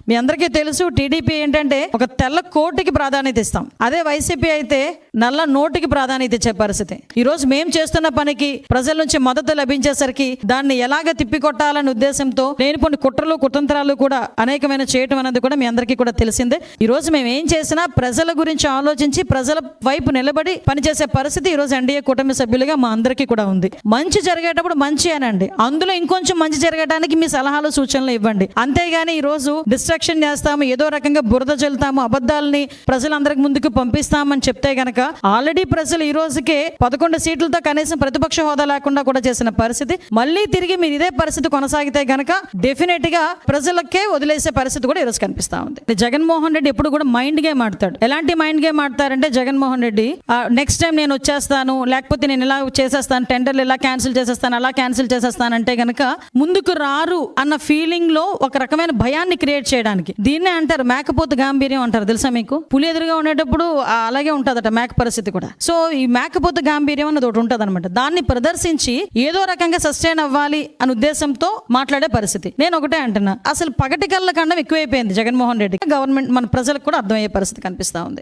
మీ అందరికీ తెలుసు, టీడీపీ ఏంటంటే ఒక తెల్ల కోటికి ప్రాధాన్యత ఇస్తాం, అదే వైసీపీ అయితే నల్ల నోటికి ప్రాధాన్యత ఇచ్చే పరిస్థితి. ఈ రోజు మేము చేస్తున్న పనికి ప్రజల నుంచి మద్దతు లభించేసరికి దాన్ని ఎలాగ తిప్పికొట్టాలనే ఉద్దేశంతో లేనిపోని కుట్రలు కుతంత్రాలు కూడా అనేకమైన చేయటం అనేది కూడా మీ అందరికీ కూడా తెలిసిందే. ఈ రోజు మేము ఏం చేసినా ప్రజల గురించి ఆలోచించి ప్రజల వైపు నిలబడి పనిచేసే పరిస్థితి ఈ రోజు ఎన్డీఏ కూటమి సభ్యులుగా మా అందరికీ కూడా ఉంది. మంచి జరిగేటప్పుడు మంచి అనండి, అందులో ఇంకొంచెం మంచి జరగడానికి మీ సలహాలు సూచనలు ఇవ్వండి. అంతేగాని ఈ రోజు డిస్ట్రాక్షన్ చేస్తాము, ఏదో రకంగా బురద చల్లుతాము, అబద్ధాలని ప్రజలందరికి ముందుకు పంపిస్తామని చెప్తే గనక ఆల్రెడీ ప్రజలు ఈ రోజుకే 11 సీట్లతో కనీసం ప్రతిపక్ష హోదా లేకుండా కూడా చేసిన పరిస్థితి. మళ్ళీ తిరిగి మీరు ఇదే పరిస్థితి కొనసాగితే గనక డెఫినెట్ గా ప్రజలకే వదిలేసే పరిస్థితి కూడా ఈరోజు కనిపిస్తా ఉంది. జగన్మోహన్ రెడ్డి ఎప్పుడు కూడా మైండ్ గేమ్ ఆడతాడు. ఎలాంటి మైండ్ గేమ్ ఆడతారంటే జగన్మోహన్ రెడ్డి నెక్స్ట్ టైం నేను వచ్చేస్తాను, లేకపోతే నేను ఇలా చేసేస్తాను, టెండర్లు ఇలా క్యాన్సిల్ చేసేస్తాను, అలా క్యాన్సిల్ చేసేస్తాను అంటే గనక ముందుకు రారు అన్న ఫీలింగ్ లో ఒక రకమైన భయాన్ని క్రియేట్ చేయడానికి దీన్నే అంటారు మేకపోతు గాంభీర్యం అంటారు. తెలుసా మీకు? పులి ఎదురుగా ఉండేటప్పుడు అలాగే ఉంటుందట మేక పరిస్థితి కూడా. సో ఈ మేకపోతు గాంభీర్యం అన్నది ఒకటి ఉంటుంది అనమాట. దాన్ని ప్రదర్శించి ఏదో రకంగా సస్టైన్ అవ్వాలి అనే ఉద్దేశంతో మాట్లాడే పరిస్థితి. నేను ఒకటే అంటున్నా, అసలు పగటి కళ్ళ కండం ఎక్కువైపోయింది జగన్మోహన్ రెడ్డి. గవర్నమెంట్ మన ప్రజలకు కూడా అర్థమయ్యే పరిస్థితి కనిపిస్తా ఉంది.